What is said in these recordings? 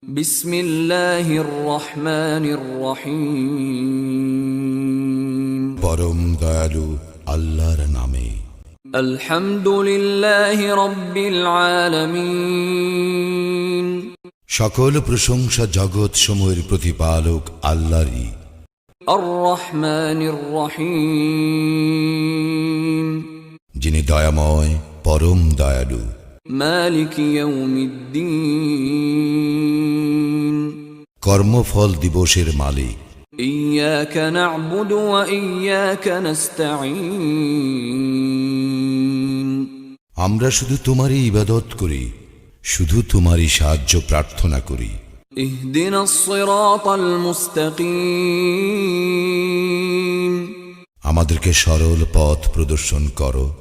বিসমিল্লাহির রহমানির রহিম। পরম দয়ালু আল্লাহর নামে। আলহামদুলিল্লাহি রাব্বিল আলামিন। সকল প্রশংসা জগৎ সমূহের প্রতিপালক আল্লাহরই। আর রহমানির রহিম। যিনি দয়াময় পরম দয়ালু। মালিক ইয়াউমিদ্দিন। কর্মফল দিবসের মালিক। ইয়্যাকা না'বুদু ওয়া ইয়্যাকা নাস্তাঈন। আমরা শুধু তোমারই ইবাদত করি, শুধু তোমারই সাহায্য প্রার্থনা করি। ইহদিনাস সিরাতাল মুস্তাকিম। আমাদেরকে সরল পথ প্রদর্শন করো।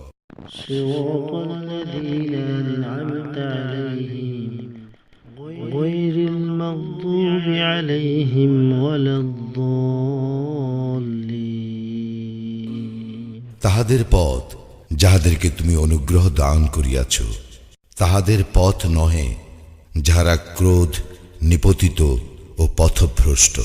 صراط الذين أنعمت عليهم غير المغضوب عليهم ولا الضالين। তাহাদের পথ যাহাদেরকে তুমি অনুগ্রহ দান করিয়াছ, তাহাদের পথ নহে যাহারা ক্রোধ নিপতিত ও পথভ্রষ্ট।